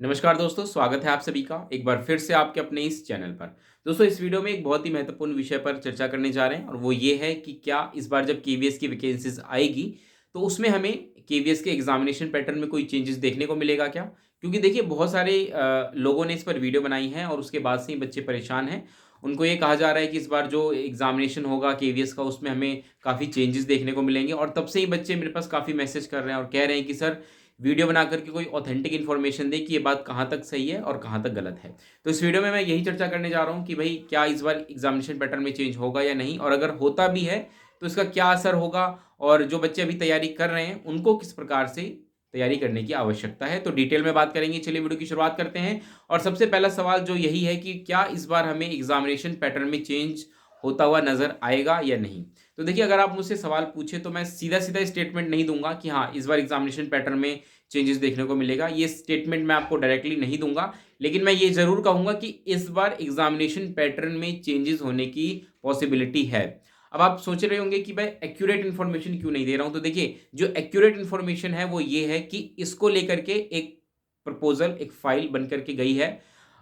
नमस्कार दोस्तों, स्वागत है आप सभी का एक बार फिर से आपके अपने इस चैनल पर। दोस्तों, इस वीडियो में एक बहुत ही महत्वपूर्ण विषय पर चर्चा करने जा रहे हैं और वो ये है कि क्या इस बार जब केवीएस की वैकेंसीज आएगी तो उसमें हमें केवीएस के एग्जामिनेशन पैटर्न में कोई चेंजेस देखने को मिलेगा क्या? क्योंकि देखिए बहुत सारे लोगों ने इस पर वीडियो बनाई है और उसके बाद से ही बच्चे परेशान हैं। उनको ये कहा जा रहा है कि इस बार जो एग्जामिनेशन होगा केवीएस का उसमें हमें काफ़ी चेंजेस देखने को मिलेंगे और तब से ही बच्चे मेरे पास काफ़ी मैसेज कर रहे हैं और कह रहे हैं कि सर वीडियो बना करके कोई ऑथेंटिक इन्फॉर्मेशन दे कि ये बात कहाँ तक सही है और कहाँ तक गलत है। तो इस वीडियो में मैं यही चर्चा करने जा रहा हूँ कि भई क्या इस बार एग्ज़ामिनेशन पैटर्न में चेंज होगा या नहीं? और अगर होता भी है तो इसका क्या असर होगा? और जो बच्चे अभी तैयारी कर रहे हैं उनको किस प्रकार से तैयारी करने की आवश्यकता है? तो डिटेल में बात करेंगे। चलिए वीडियो की शुरुआत करते हैं और सबसे पहला सवाल जो यही है कि क्या इस बार हमें एग्ज़ामिनेशन पैटर्न में चेंज होता हुआ नज़र आएगा या नहीं? तो देखिए अगर आप मुझसे सवाल पूछे तो मैं सीधा-सीधा स्टेटमेंट नहीं दूँगा कि हाँ, इस बार एग्ज़ामिनेशन पैटर्न में चेंजेस देखने को मिलेगा। ये स्टेटमेंट मैं आपको डायरेक्टली नहीं दूँगा, लेकिन मैं ये ज़रूर कहूँगा कि इस बार एग्ज़ामिनेशन पैटर्न में चेंजेस होने की पॉसिबिलिटी है। अब आप सोच रहे होंगे कि भाई एक्यूरेट इन्फॉर्मेशन क्यों नहीं दे रहा हूँ? तो देखिए, जो एक्यूरेट इन्फॉर्मेशन है वो ये है कि इसको लेकर के एक प्रपोज़ल, एक फ़ाइल बन कर के गई है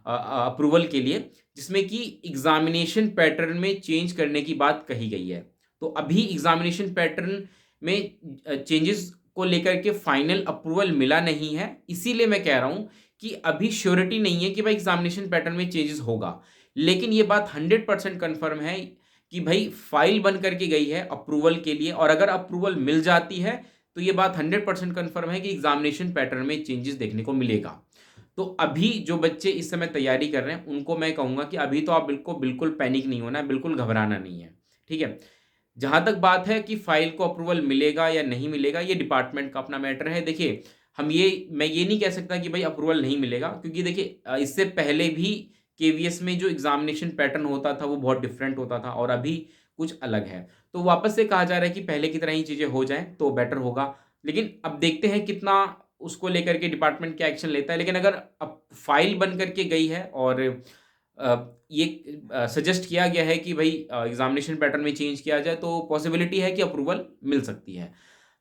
अप्रूवल के लिए, जिसमें कि एग्ज़ामिनेशन पैटर्न में चेंज करने की बात कही गई है। तो अभी एग्ज़ामिनेशन पैटर्न में चेंजेस को लेकर के फाइनल अप्रूवल मिला नहीं है, इसीलिए मैं कह रहा हूँ कि अभी श्योरिटी नहीं है कि भाई एग्ज़ामिनेशन पैटर्न में चेंजेस होगा। लेकिन ये बात 100% कन्फर्म है कि भई फाइल बन कर के गई है अप्रूवल के लिए और अगर अप्रूवल मिल जाती है, तो ये बात 100% कन्फर्म है कि एग्ज़ामिनेशन पैटर्न में चेंजेस देखने को मिलेगा। तो अभी जो बच्चे इस समय तैयारी कर रहे हैं, उनको मैं कहूँगा कि अभी तो आप बिल्कुल पैनिक नहीं होना है, बिल्कुल घबराना नहीं है। ठीक है? जहाँ तक बात है कि फ़ाइल को अप्रूवल मिलेगा या नहीं मिलेगा, ये डिपार्टमेंट का अपना मैटर है। देखिए, मैं ये नहीं कह सकता कि भई अप्रूवल नहीं मिलेगा क्योंकि देखिए इससे पहले भी केवीएस में जो एग्ज़ामिनेशन पैटर्न होता था, वो बहुत डिफरेंट होता था और अभी कुछ अलग है। तो वापस से कहा जा रहा है कि पहले की तरह ही चीज़ें हो जाएँ, तो बेटर होगा। लेकिन अब देखते हैं कितना उसको लेकर के डिपार्टमेंट क्या एक्शन लेता है। लेकिन अगर अब फ़ाइल बन कर के गई है और ये सजेस्ट किया गया है कि भई एग्ज़ामिनेशन पैटर्न में चेंज किया जाए तो पॉसिबिलिटी है कि अप्रूवल मिल सकती है।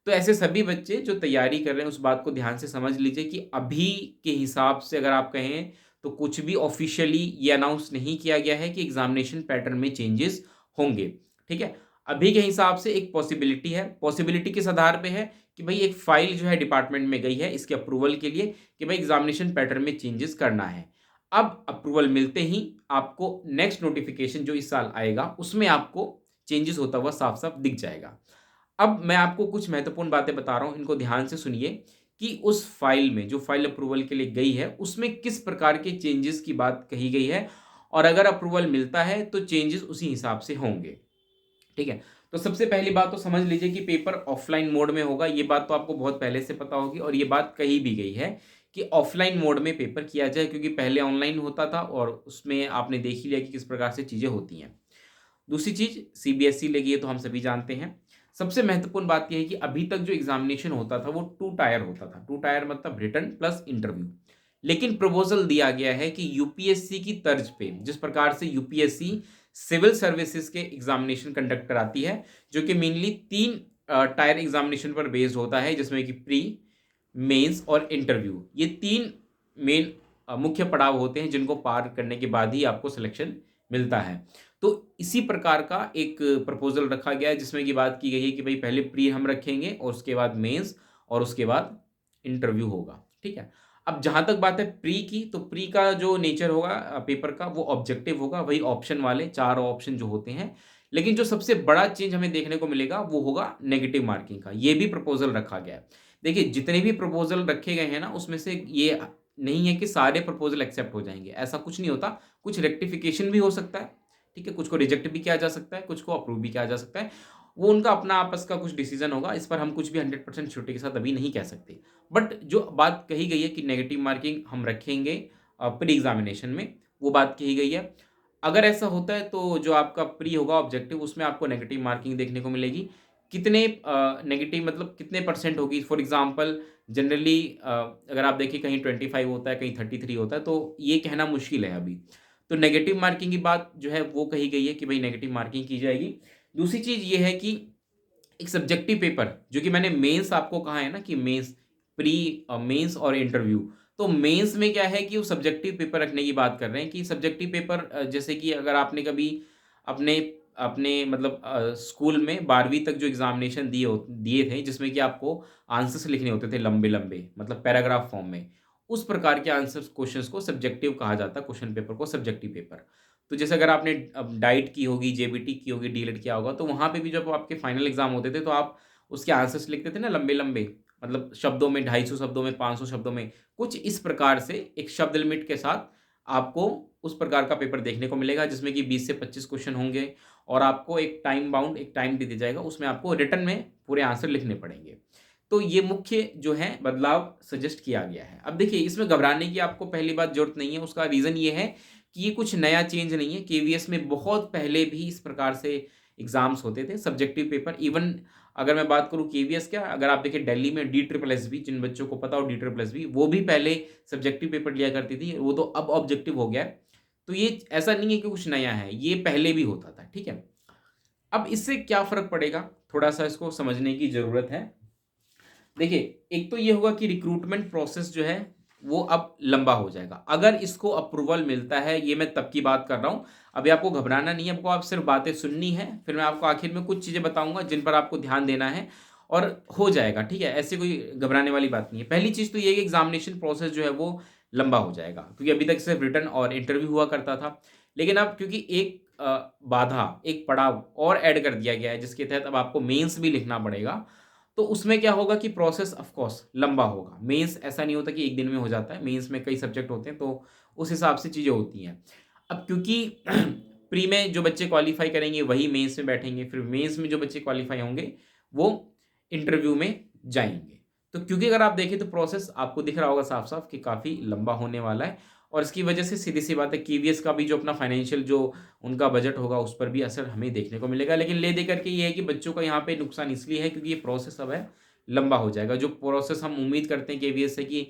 तो ऐसे सभी बच्चे जो तैयारी कर रहे हैं उस बात को ध्यान से समझ लीजिए कि अभी के हिसाब से अगर आप कहें तो कुछ भी ऑफ़िशियली ये अनाउंस नहीं किया गया है कि एग्ज़ामिनेशन पैटर्न में चेंजेस होंगे। ठीक है? अभी के हिसाब से एक पॉसिबिलिटी है। पॉसिबिलिटी किस आधार पे है कि भई एक फ़ाइल जो है डिपार्टमेंट में गई है इसके अप्रूवल के लिए कि भई एग्ज़ामिनेशन पैटर्न में चेंजेस करना है। अब अप्रूवल मिलते ही आपको नेक्स्ट नोटिफ़िकेशन जो इस साल आएगा, उसमें आपको चेंजेस होता हुआ साफ-साफ दिख जाएगा। अब मैं आपको कुछ महत्वपूर्ण बातें बता रहा हूँ, इनको ध्यान से सुनिए कि उस फ़ाइल में, जो फ़ाइल अप्रूवल के लिए गई है, उसमें किस प्रकार के चेंजेस की बात कही गई है और अगर अप्रूवल मिलता है, तो चेंजेस उसी हिसाब से होंगे। ठीक है? तो सबसे पहली बात तो समझ लीजिए कि पेपर ऑफ़लाइन मोड में होगा, ये बात तो आपको बहुत पहले से पता होगी और ये बात कही भी गई है कि ऑफ़लाइन मोड में पेपर किया जाए क्योंकि पहले ऑनलाइन होता था और उसमें आपने देख ही लिया कि किस प्रकार से चीज़ें होती हैं। दूसरी चीज़ सीबीएसई लेगी, ये तो हम सभी जानते हैं। सबसे महत्वपूर्ण बात ये है कि अभी तक जो एग्ज़ामिनेशन होता था वो 2 टायर होता था। 2 टायर मतलब रिटन प्लस इंटरव्यू। लेकिन प्रपोज़ल दिया गया है कि यूपीएससी की तर्ज पे जिस प्रकार से यूपीएससी सिविल सर्विसेज़ के एग्ज़ामिनेशन कंडक्ट कराती है, जो कि मेनली 3 टायर एग्ज़ामिनेशन पर बेस्ड होता है जिसमें कि प्री, मेंस और इंटरव्यू। ये 3 मेन मुख्य पड़ाव होते हैं जिनको पार करने के बाद ही आपको सिलेक्शन मिलता है। तो इसी प्रकार का एक प्रपोज़ल रखा गया है जिसमें कि बात की गई है कि भई पहले प्री हम रखेंगे और उसके बाद मेंस और उसके बाद इंटरव्यू होगा, ठीक है? अब जहाँ तक बात है प्री की, तो प्री का जो नेचर होगा पेपर का वो ऑब्जेक्टिव होगा, वही ऑप्शन वाले 4 ऑप्शन जो होते हैं। लेकिन जो सबसे बड़ा चेंज हमें देखने को मिलेगा वो होगा नेगेटिव मार्किंग का, ये भी प्रपोज़ल रखा गया है। देखिए जितने भी प्रपोज़ल रखे गए हैं ना उसमें से ये नहीं है कि सारे प्रपोज़ल एक्सेप्ट हो जाएँगे, ऐसा कुछ नहीं होता। कुछ रेक्टिफ़िकेशन भी हो सकता है, ठीक है? कुछ को रिजेक्ट भी किया जा सकता है, कुछ को अप्रूव भी किया जा सकता है। वो उनका अपना आपस का कुछ डिसीज़न होगा, इस पर हम कुछ भी 100% श्योरिटी के साथ अभी नहीं कह सकते। बट जो बात कही गई है कि नेगेटिव मार्किंग हम रखेंगे प्री एग्ज़ामिनेशन में, वो बात कही गई है। अगर ऐसा होता है तो जो आपका प्री होगा ऑब्जेक्टिव उसमें आपको नेगेटिव मार्किंग देखने को मिलेगी। कितने नेगेटिव मतलब कितने परसेंट होगी? फॉर एग्ज़ाम्पल जनरली अगर आप देखिए कहीं 25 होता है, कहीं 33 होता है, तो ये कहना मुश्किल है अभी। तो नेगेटिव मार्किंग की बात जो है वो कही गई है कि भई नेगेटिव मार्किंग की जाएगी। दूसरी चीज़ ये है कि एक सब्जेक्टिव पेपर जो कि मैंने मेंस आपको कहा है ना कि मेंस, प्री मेंस और इंटरव्यू। तो मेंस में क्या है कि वो सब्जेक्टिव पेपर रखने की बात कर रहे हैं कि सब्जेक्टिव पेपर जैसे कि अगर आपने कभी अपने अपने मतलब स्कूल में 12वीं तक जो एग्जामिनेशन दिए थे जिसमें कि आपको आंसर्स लिखने होते थे लंबे लंबे मतलब पैराग्राफ फॉर्म में, उस प्रकार के आंसर्स क्वेश्चंस को सब्जेक्टिव कहा जाता है, क्वेश्चन पेपर को सब्जेक्टिव पेपर। तो जैसे अगर आपने डाइट की होगी, जेबीटी की होगी, डीएलएड किया होगा, तो वहाँ पे भी जब आपके फाइनल एग्जाम होते थे तो आप उसके आंसर्स लिखते थे ना लंबे लंबे, मतलब शब्दों में, 250 शब्दों में, 500 शब्दों में, कुछ इस प्रकार से एक शब्द लिमिट के साथ आपको उस प्रकार का पेपर देखने को मिलेगा जिसमें कि 20 से 25 क्वेश्चन होंगे और आपको एक टाइम बाउंड एक टाइम दे दिया जाएगा, उसमें आपको रिटन में पूरे आंसर लिखने पड़ेंगे। तो ये मुख्य जो है बदलाव सजेस्ट किया गया है। अब देखिए इसमें घबराने की आपको पहली बात जरूरत नहीं है, उसका रीज़न ये है कि ये कुछ नया चेंज नहीं है। केवीएस में बहुत पहले भी इस प्रकार से एग्जाम्स होते थे सब्जेक्टिव पेपर। इवन अगर मैं बात करूँ केवीएस क्या, अगर आप देखिए दिल्ली में डी ट्रिपल एस बी, जिन बच्चों को पता हो डी ट्रिपल एस बी, वो भी पहले सब्जेक्टिव पेपर लिया करती थी, वो तो अब ऑब्जेक्टिव हो गया है। तो ये ऐसा नहीं है कि कुछ नया है, ये पहले भी होता था, ठीक है। अब इससे क्या फर्क पड़ेगा, थोड़ा सा इसको समझने की जरूरत है। देखिए एक तो ये होगा कि रिक्रूटमेंट प्रोसेस जो है वो अब लंबा हो जाएगा अगर इसको अप्रूवल मिलता है। ये मैं तब की बात कर रहा हूँ, अभी आपको घबराना नहीं है, आपको आप सिर्फ बातें सुननी है, फिर मैं आपको आखिर में कुछ चीज़ें बताऊंगा जिन पर आपको ध्यान देना है और हो जाएगा, ठीक है। ऐसे कोई घबराने वाली बात नहीं है। पहली चीज़ तो ये है कि एग्जामिनेशन प्रोसेस जो है वो लंबा हो जाएगा, क्योंकि अभी तक सिर्फ रिटन और इंटरव्यू हुआ करता था, लेकिन अब क्योंकि एक बाधा, एक पड़ाव और ऐड कर दिया गया है जिसके तहत अब आपको मेंस भी लिखना पड़ेगा। तो उसमें क्या होगा कि प्रोसेस ऑफ कोर्स लंबा होगा। मेंस ऐसा नहीं होता कि एक दिन में हो जाता है, मेंस में कई सब्जेक्ट होते हैं, तो उस हिसाब से चीज़ें होती हैं। अब क्योंकि प्री में जो बच्चे क्वालिफाई करेंगे वही मेंस में बैठेंगे, फिर मेंस में जो बच्चे क्वालिफाई होंगे वो इंटरव्यू में जाएंगे। तो क्योंकि अगर आप देखें तो प्रोसेस आपको दिख रहा होगा साफ साफ कि काफ़ी लंबा होने वाला है, और इसकी वजह से सीधी सी बात है केवीएस का भी जो अपना फाइनेंशियल जो उनका बजट होगा उस पर भी असर हमें देखने को मिलेगा। लेकिन ले दे करके ये है कि बच्चों का यहाँ पे नुकसान इसलिए है क्योंकि ये प्रोसेस अब है लंबा हो जाएगा। जो प्रोसेस हम उम्मीद करते हैं केवीएस से कि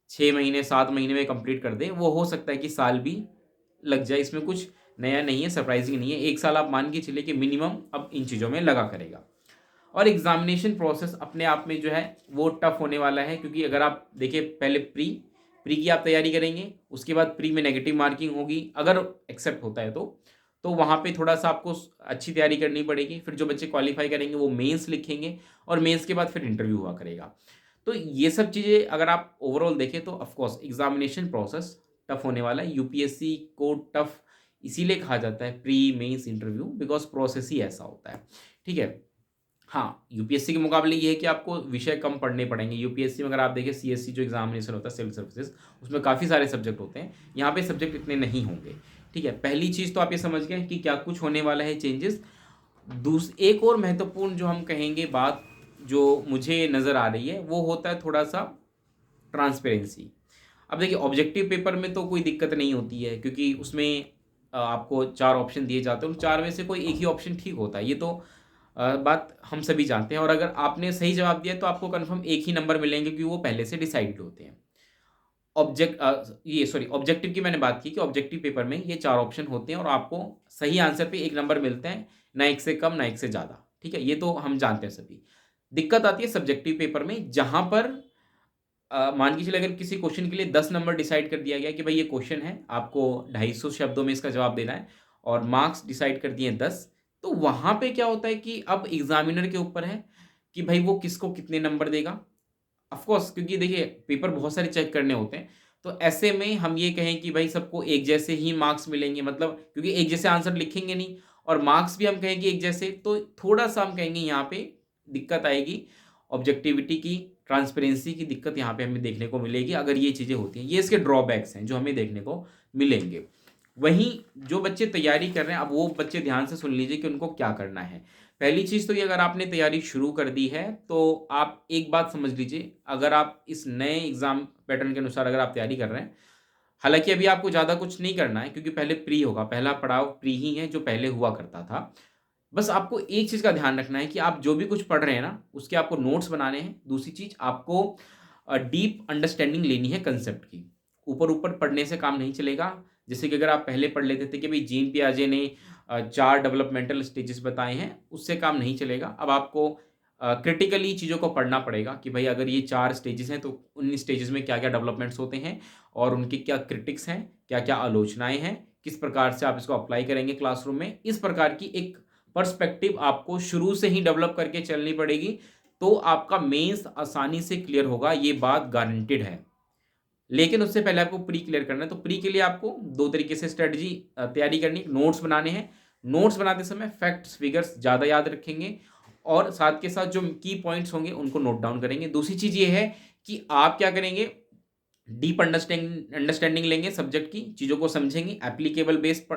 6 महीने 7 महीने में कंप्लीट कर दें, वो हो सकता है कि साल भी लग जाए। इसमें कुछ नया नहीं है, सरप्राइजिंग नहीं है। 1 साल आप मान के चलिए कि मिनिमम अब इन चीज़ों में लगा करेगा। और एग्जामिनेशन प्रोसेस अपने आप में जो है वो टफ होने वाला है, क्योंकि अगर आप देखिए पहले प्री प्री की आप तैयारी करेंगे, उसके बाद प्री में नेगेटिव मार्किंग होगी अगर एक्सेप्ट होता है तो वहाँ पे थोड़ा सा आपको अच्छी तैयारी करनी पड़ेगी। फिर जो बच्चे क्वालिफाई करेंगे वो मेंस लिखेंगे और मेंस के बाद फिर इंटरव्यू हुआ करेगा। तो ये सब चीज़ें अगर आप ओवरऑल देखें तो ऑफकोर्स एग्जामिनेशन प्रोसेस टफ होने वाला है। यूपीएससी को टफ इसीलिए कहा जाता है pre mains interview, because process ही ऐसा होता है, ठीक है। हाँ, यूपीएससी के मुकाबले ये है कि आपको विषय कम पढ़ने पड़ेंगे। यूपीएससी में अगर आप देखें सीएससी जो एग्जामिनेशन होता है सिविल सर्विसेज, उसमें काफ़ी सारे सब्जेक्ट होते हैं, यहाँ पे सब्जेक्ट इतने नहीं होंगे, ठीक है। पहली चीज़ तो आप ये समझ गए कि क्या कुछ होने वाला है चेंजेस। एक और महत्वपूर्ण जो हम कहेंगे बात जो मुझे नज़र आ रही है वो होता है थोड़ा सा ट्रांसपेरेंसी। अब देखिए ऑब्जेक्टिव पेपर में तो कोई दिक्कत नहीं होती है, क्योंकि उसमें आपको 4 ऑप्शन दिए जाते हैं, उन 4 में से कोई एक ही ऑप्शन ठीक होता है। ये तो बात हम सभी जानते हैं, और अगर आपने सही जवाब दिया तो आपको कन्फर्म एक ही नंबर मिलेंगे, क्योंकि वो पहले से डिसाइडेड होते हैं। ऑब्जेक्टिव की मैंने बात की कि ऑब्जेक्टिव पेपर में ये 4 ऑप्शन होते हैं और आपको सही आंसर पे एक नंबर मिलते हैं, ना एक से कम ना एक से ज़्यादा, ठीक है। ये तो हम जानते हैं सभी। दिक्कत आती है सब्जेक्टिव पेपर में, जहाँ पर मान के चलिए अगर किसी क्वेश्चन के लिए 10 नंबर डिसाइड कर दिया गया कि भाई ये क्वेश्चन है, आपको 250 शब्दों में इसका जवाब देना है, और मार्क्स डिसाइड कर दिए 10, तो वहाँ पे क्या होता है कि अब एग्जामिनर के ऊपर है कि भाई वो किसको कितने नंबर देगा। ऑफ कोर्स क्योंकि देखिए पेपर बहुत सारे चेक करने होते हैं, तो ऐसे में हम ये कहें कि भाई सबको एक जैसे ही मार्क्स मिलेंगे, मतलब क्योंकि एक जैसे आंसर लिखेंगे नहीं, और मार्क्स भी हम कहेंगे एक जैसे, तो थोड़ा सा हम कहेंगे यहाँ पे दिक्कत आएगी। ऑब्जेक्टिविटी की, ट्रांसपेरेंसी की दिक्कत यहाँ पे हमें देखने को मिलेगी अगर ये चीज़ें होती हैं। ये इसके ड्रॉबैक्स हैं जो हमें देखने को मिलेंगे। वहीं जो बच्चे तैयारी कर रहे हैं, अब वो बच्चे ध्यान से सुन लीजिए कि उनको क्या करना है। पहली चीज़ तो ये, अगर आपने तैयारी शुरू कर दी है तो आप एक बात समझ लीजिए, अगर आप इस नए एग्ज़ाम पैटर्न के अनुसार अगर आप तैयारी कर रहे हैं, हालांकि अभी आपको ज़्यादा कुछ नहीं करना है क्योंकि पहले प्री होगा, पहला पड़ाव प्री ही है जो पहले हुआ करता था। बस आपको एक चीज़ का ध्यान रखना है कि आप जो भी कुछ पढ़ रहे हैं ना, उसके आपको नोट्स बनाने हैं। दूसरी चीज़, आपको डीप अंडरस्टैंडिंग लेनी है कंसेप्ट की। ऊपर ऊपर पढ़ने से काम नहीं चलेगा। जैसे कि अगर आप पहले पढ़ लेते थे कि भाई जीन पियाजे ने 4 डेवलपमेंटल स्टेजेस बताए हैं, उससे काम नहीं चलेगा। अब आपको क्रिटिकली चीज़ों को पढ़ना पड़ेगा कि भाई अगर ये 4 स्टेजेस हैं तो उन स्टेजेस में क्या-क्या डेवलपमेंट्स होते हैं और उनके क्या क्रिटिक्स हैं, क्या-क्या आलोचनाएँ हैं, किस प्रकार से आप इसको अप्लाई करेंगे क्लासरूम में। इस प्रकार की एक पर्सपेक्टिव आपको शुरू से ही डेवलप करके चलनी पड़ेगी, तो आपका मेंस आसानी से क्लियर होगा, ये बात गारंटीड है। लेकिन उससे पहले आपको प्री क्लियर करना है, तो प्री के लिए आपको 2 तरीके से स्ट्रैटेजी तैयारी करनी है। नोट्स बनाने हैं। नोट्स बनाते समय फैक्ट्स, फिगर्स ज़्यादा याद रखेंगे और साथ के साथ जो की पॉइंट्स होंगे उनको नोट डाउन करेंगे। दूसरी चीज़ ये है कि आप क्या करेंगे, डीप अंडरस्टैंडिंग लेंगे सब्जेक्ट की, चीज़ों को समझेंगे, एप्लीकेबल बेस्ड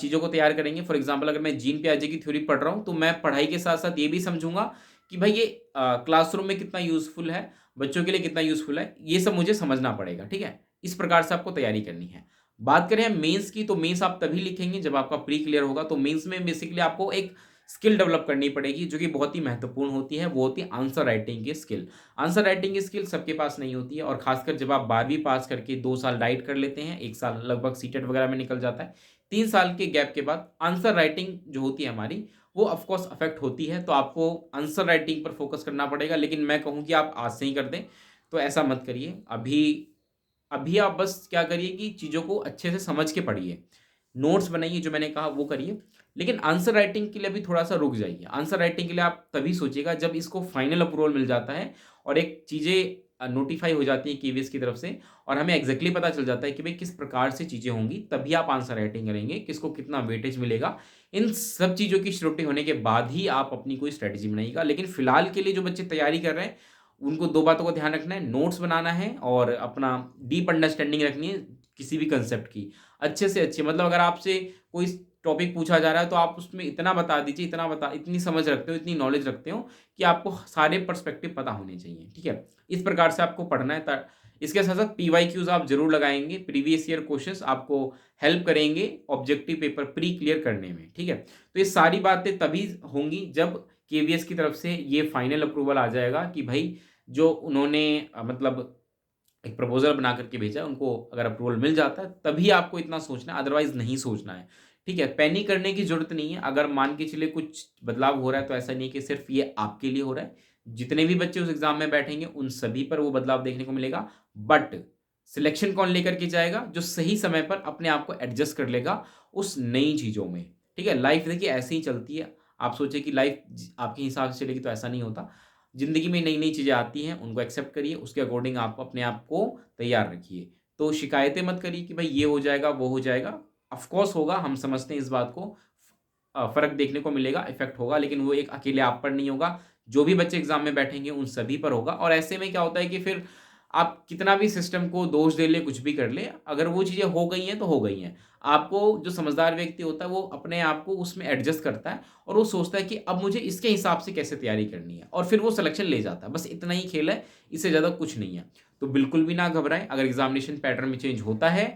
चीज़ों को तैयार करेंगे। फॉर एग्जांपल अगर मैं जीन पियाजे की थ्योरी पढ़ रहा हूँ, तो मैं पढ़ाई के साथ-साथ ये भी समझूँगा कि भाई ये क्लासरूम में कितना यूज़फुल है, बच्चों के लिए कितना यूज़फुल है, ये सब मुझे समझना पड़ेगा, ठीक है? इस प्रकार से आपको तैयारी करनी है। बात करें मेंस की, तो मेंस आप तभी लिखेंगे जब आपका प्री क्लियर होगा। तो मेंस में बेसिकली आपको एक स्किल डेवलप करनी पड़ेगी जो कि बहुत ही महत्वपूर्ण होती है, वो होती है आंसर राइटिंग की स्किल। आंसर राइटिंग की स्किल सबके पास नहीं होती है और खासकर जब आप 12वीं पास करके 2 साल डाइट कर लेते हैं, 1 साल लगभग सीटेट वगैरह में निकल जाता है। 3 साल के गैप के बाद आंसर राइटिंग जो होती है हमारी, वो ऑफ कोर्स अफेक्ट होती है, तो आपको आंसर राइटिंग पर फोकस करना पड़ेगा। लेकिन मैं कहूँ कि आप आज से ही कर दें, तो ऐसा मत करिए। अभी अभी आप बस क्या करिए कि चीज़ों को अच्छे से समझ के पढ़िए। नोट्स बनाइए जो मैंने कहा वो करिए। लेकिन आंसर राइटिंग के लिए अभी थोड़ा-सा रुक जाइए। आंसर राइटिंग के लिए आप तभी सोचिएगा जब इसको फाइनल अप्रूवल मिल जाता है और एक चीज़ें नोटिफ़ाई हो जाती हैं केवीएस की तरफ से और हमें एग्ज़ैक्टली पता चल जाता है कि भई किस प्रकार से चीज़ें होंगी, तभी आप आंसर राइटिंग करेंगे, किसको कितना वेटेज मिलेगा। इन सब चीज़ों की श्योरिटी होने के बाद ही आप अपनी कोई स्ट्रैटेजी बनाइएगा। लेकिन फिलहाल के लिए जो बच्चे तैयारी कर रहे हैं, उनको 2 बातों का ध्यान रखना है, नोट्स बनाना है और अपना डीप अंडरस्टैंडिंग रखनी है किसी भी कांसेप्ट की। अच्छे से अच्छे मतलब अगर आपसे कोई टॉपिक पूछा जा रहा है तो आप उसमें इतना बता दीजिए, इतनी समझ रखते हो, इतनी नॉलेज रखते हो कि आपको सारे पर्सपेक्टिव पता होने चाहिए, ठीक है? इस प्रकार से आपको पढ़ना है। त इसके साथ-साथ पीवाईक्यूज़ आप ज़रूर लगाएँगे, प्रीवियस ईयर क्वेश्चंस आपको हेल्प करेंगे ऑब्जेक्टिव पेपर प्री क्लियर करने में, ठीक है? तो ये सारी बातें तभी होंगी जब केवीएस की तरफ से ये फाइनल अप्रूवल आ जाएगा कि भई जो उन्होंने मतलब एक प्रपोज़ल बना कर के भेजा है, उनको अगर अप्रूवल मिल जाता है, तभी आपको इतना सोचना है, अदरवाइज़ नहीं सोचना है। ठीक है? पैनिक करने की ज़रूरत नहीं है। अगर मान के चलिए कुछ बदलाव हो रहा है, तो ऐसा नहीं है कि सिर्फ़ ये आपके लिए हो रहा है। जितने भी बच्चे उस एग्ज़ाम में बैठेंगे, उन सभी पर वो बदलाव देखने को मिलेगा। बट सिलेक्शन कौन लेकर के जाएगा? जो सही समय पर अपने आप को एडजस्ट कर लेगा उस नई चीज़ों में। ठीक है? लाइफ़ देखिए ऐसे ही चलती है। आप सोचिए कि लाइफ़ आपके हिसाब से चलेगी, तो ऐसा नहीं होता। ज़िंदगी में नई-नई चीज़ें आती हैं, उनको एक्सेप्ट करिए, उसके अकॉर्डिंग आप अपने आप को तैयार रखिए। तो शिकायतें मत करिए कि भाई ये हो जाएगा, वो हो जाएगा। ऑफ़ कोर्स होगा, हम समझते हैं इस बात को। फ़र्क देखने को मिलेगा, इफ़ेक्ट होगा, लेकिन वो एक अकेले आप पर नहीं होगा। जो भी बच्चे एग्ज़ाम में बैठेंगे, उन सभी पर होगा और ऐसे में क्या होता है कि फिर आप कितना भी सिस्टम को दोष दे लें, कुछ भी कर लें, अगर वो चीज़ें हो गई हैं, तो हो गई हैं। आपको जो समझदार व्यक्ति होता है, वो अपने आप को उसमें एडजस्ट करता है और वो सोचता है कि अब मुझे इसके हिसाब से कैसे तैयारी करनी है और फिर वो सिलेक्शन ले जाता है। बस इतना ही खेल है, इससे ज़्यादा कुछ नहीं है। तो बिल्कुल भी ना घबराएँ, अगर एग्ज़ामिनेशन पैटर्न में चेंज होता है,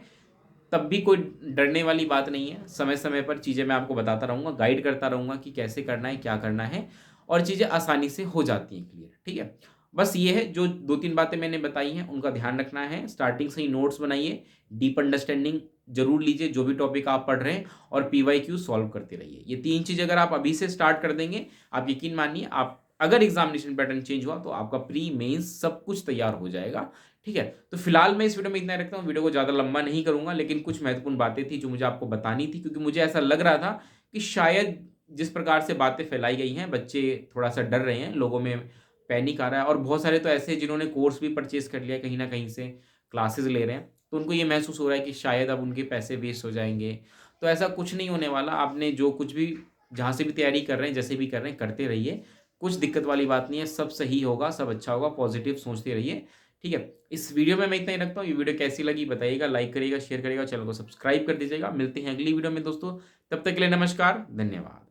तब भी कोई डरने वाली बात नहीं है। समय-समय पर चीज़ें मैं आपको बताता रहूँगा, गाइड करता रहूँगा कि कैसे करना है, क्या करना है और चीज़ें आसानी से हो जाती हैं क्लियर, ठीक है? बस ये है जो 2-3 बातें मैंने बताई हैं, उनका ध्यान रखना है। स्टार्टिंग से ही नोट्स बनाइए, डीप अंडरस्टैंडिंग ज़रूर लीजिए, जो भी टॉपिक आप पढ़ रहे हैं और पीवाईक्यू सॉल्व करते रहिए। ये 3 चीज़ अगर आप अभी से स्टार्ट कर देंगे, आप यकीन मानिए आप अगर एग्ज़ामिनेशन पैटर्न चेंज हुआ, तो आपका प्री, मेंस सब कुछ तैयार हो जाएगा। ठीक है? तो फिलहाल मैं इस वीडियो में इतना ही रखता हूँ, वीडियो को ज़्यादा लंबा नहीं करूँगा, लेकिन कुछ महत्वपूर्ण बातें थी जो मुझे आपको बतानी थी क्योंकि मुझे ऐसा लग रहा था कि शायद जिस प्रकार से बातें फैलाई गई हैं, बच्चे थोड़ा-सा डर रहे हैं, लोगों में पैनिक आ रहा है और बहुत सारे तो ऐसे हैं जिन्होंने कोर्स भी परचेज़ कर लिया है कहीं न कहीं से, क्लासेस ले रहे हैं, तो उनको ये महसूस हो रहा है कि शायद अब उनके पैसे वेस्ट हो जाएँगे। तो ऐसा कुछ नहीं होने वाला, आपने जो कुछ भी जहाँ से भी तैयारी कर रहे हैं, जैसे भी कर रहे हैं, करते रहिए। कुछ दिक्कत वाली बात नहीं है, सब सही होगा, सब अच्छा होगा, पॉज़िटिव सोचते रहिए। ठीक है? इस वीडियो में मैं इतना ही रखता हूँ। ये वीडियो कैसी लगी बताइएगा, लाइक करिएगा, शेयर करिएगा, चैनल को सब्सक्राइब कर दीजिएगा। मिलते हैं अगली वीडियो में दोस्तों, तब तक के लिए नमस्कार, धन्यवाद।